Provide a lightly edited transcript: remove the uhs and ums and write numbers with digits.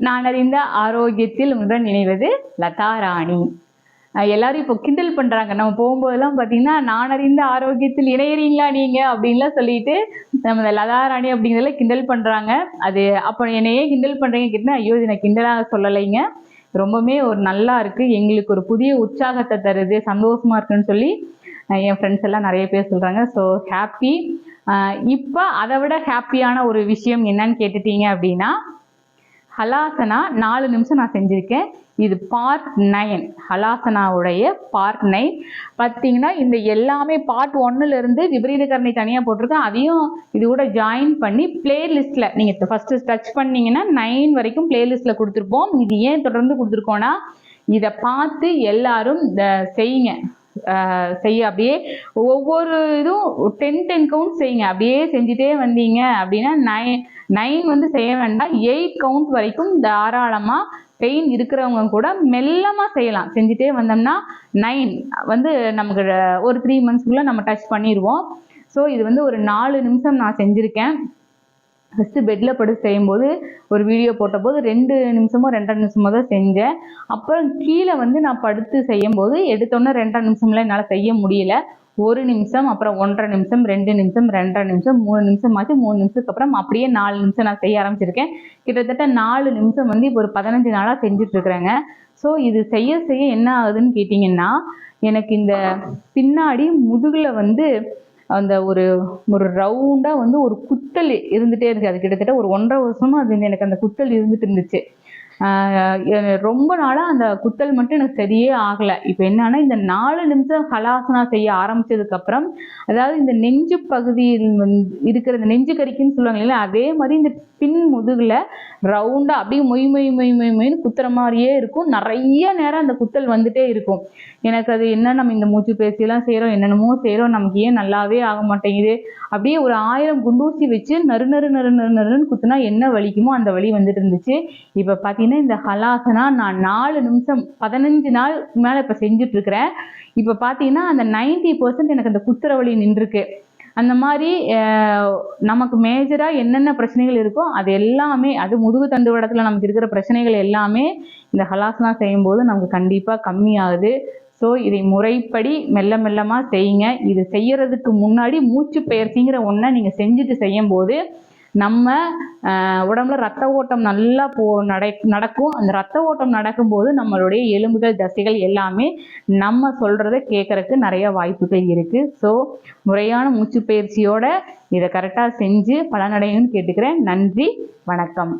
நான் அறிந்த ஆரோக்கியத்தில் உடன் இணைவது லதா ராணி. எல்லாரும் இப்போ கிண்டல் பண்றாங்க. நம்ம போகும்போதெல்லாம் பார்த்தீங்கன்னா, நான் அறிந்த ஆரோக்கியத்தில் இணையறீங்களா நீங்க அப்படின்லாம் சொல்லிட்டு நம்ம லதா ராணி அப்படிங்கிறதுல கிண்டல் பண்றாங்க. அது அப்போ என்னையே கிண்டல் பண்றீங்க கேட்டா, ஐயோ இது நான் கிண்டலாக சொல்லலைங்க. ரொம்பவுமே ஒரு நல்லா இருக்கு, எங்களுக்கு ஒரு புதிய உற்சாகத்தை தருது, சந்தோஷமா இருக்குன்னு சொல்லி என் ஃப்ரெண்ட்ஸ் எல்லாம் நிறைய பேர் சொல்றாங்க. So happy. இப்போ அதை விட ஹாப்பியான ஒரு விஷயம் என்னன்னு கேட்டுட்டீங்க அப்படின்னா, ஹலாசனா 4 நிமிஷம் நான் செஞ்சுருக்கேன். இது பார்ட் 9, ஹலாசனாவுடைய பார்ட் 9 பார்த்தீங்கன்னா. இந்த எல்லாமே பார்ட் 1லேருந்து விபரீத கரணை தனியாக போட்டிருக்கேன். அதையும் இது கூட ஜாயின் பண்ணி பிளேலிஸ்ட்டில் நீங்கள் ஃபஸ்ட்டு டச் பண்ணிங்கன்னா 9 வரைக்கும் பிளேலிஸ்ட்டில் கொடுத்துருப்போம். இது ஏன் தொடர்ந்து கொடுத்துருக்கோன்னா, இதை பார்த்து எல்லாரும் செய்யுங்க. அப்படியே ஒவ்வொரு இதுவும் 10 கவுண்ட் செய்யுங்க. அப்படியே செஞ்சுட்டே வந்தீங்க அப்படின்னா 9 வந்து செய்ய வேண்டாம், 8 கவுண்ட் வரைக்கும் தாராளமாக பெயின் இருக்கிறவங்க கூட மெல்லமாக செய்யலாம். செஞ்சுட்டே வந்தோம்னா 9 வந்து நமக்கு ஒரு 3 மந்த்ஸ்க்குள்ளே நம்ம டச் பண்ணிடுவோம். ஸோ இது வந்து ஒரு 4 நிமிஷம் நான் செஞ்சுருக்கேன். ஃபஸ்ட்டு பெட்டில் படுத்து செய்யும்போது ஒரு வீடியோ போட்டபோது 2 நிமிஷமோ 2.5 நிமிஷமோ தான் செஞ்சேன். அப்புறம் கீழே வந்து நான் படுத்து செய்யும்போது எடுத்தோன்னே 2.5 நிமிஷம்லாம் என்னால் செய்ய முடியல. 1 நிமிஷம், அப்புறம் 1.5 நிமிஷம், 2 நிமிஷம், 2.5 நிமிஷம், 3 நிமிஷம் ஆச்சு. 3 நிமிஷத்துக்கு அப்புறம் அப்படியே 4 நிமிஷம் நான் செய்ய ஆரம்பிச்சிருக்கேன். கிட்டத்தட்ட 4 நிமிஷம் வந்து இப்போ ஒரு 15 நாளாக செஞ்சுட்ருக்குறேங்க. ஸோ இது செய்ய செய்ய என்ன ஆகுதுன்னு கேட்டிங்கன்னா, எனக்கு இந்த பின்னாடி முதுகில் வந்து அந்த ஒரு ரவுண்டாக வந்து ஒரு குத்தல் இருந்துகிட்டே இருக்குது. அது கிட்டத்தட்ட ஒரு 1.5 வருஷமா அது எனக்கு அந்த குத்தல் இருந்துட்டு இருந்துச்சு. ரொம்ப நாளாக அந்த குத்தல் மட்டும் எனக்கு சரியே ஆகலை. இப்போ என்னன்னா, இந்த 4 நிமிஷம் ஹலாசனா செய்ய ஆரம்பிச்சதுக்கப்புறம், அதாவது இந்த நெஞ்சு பகுதியில் இருக்கிற இந்த நெஞ்சு கறிக்குன்னு சொல்லுவாங்க இல்லையா, அதே மாதிரி இந்த பின் முதுகில் ரவுண்டாக அப்படியே மொய்னு குத்துற மாதிரியே இருக்கும். நிறைய நேரம் அந்த குத்தல் வந்துட்டே இருக்கும். எனக்கு அது என்ன, நம்ம இந்த மூச்சு பேசியெல்லாம் செய்கிறோம், என்னென்னமோ செய்கிறோம், நமக்கு ஏன் நல்லாவே ஆக மாட்டேங்குது. அப்படியே ஒரு 1000 குண்டூசி வச்சு நறுன்னு குத்துனா என்ன வலிக்குமோ அந்த வலி வந்துட்டு இருந்துச்சு. இப்போ பார்த்தீங்கன்னா, இந்த ஹலாசனா நான் 4 நிமிஷம் 15 நாள் மேலே இப்போ செஞ்சுட்ருக்கிறேன். இப்போ பார்த்தீங்கன்னா அந்த 90% எனக்கு அந்த குத்துற வலி நின்றுருக்கு. அந்த மாதிரி நமக்கு மேஜராக என்னென்ன பிரச்சனைகள் இருக்கோ அது எல்லாமே, அது முதுகு தண்டுவடத்தில் நமக்கு இருக்கிற பிரச்சனைகள் எல்லாமே இந்த ஹலாசனா செய்யும்போது நமக்கு கண்டிப்பாக கம்மியாகுது. ஸோ இதை முறைப்படி மெல்ல மெல்லமாக செய்யுங்க. இது செய்யறதுக்கு முன்னாடி மூச்சு பயிற்சிங்கிற ஒன்றை நீங்கள் செஞ்சுட்டு செய்யும்போது நம்ம உடம்புல ரத்த ஓட்டம் நல்லா நடக்கும். அந்த ரத்த ஓட்டம் நடக்கும்போது நம்மளுடைய எலும்புகள், தசைகள் எல்லாமே நம்ம சொல்கிறத கேட்கறதுக்கு நிறைய வாய்ப்புகள் இருக்குது. ஸோ முறையான மூச்சு பயிற்சியோட இதை கரெக்டாக செஞ்சு பலனடையும்னு கேட்டுக்கிறேன். நன்றி, வணக்கம்.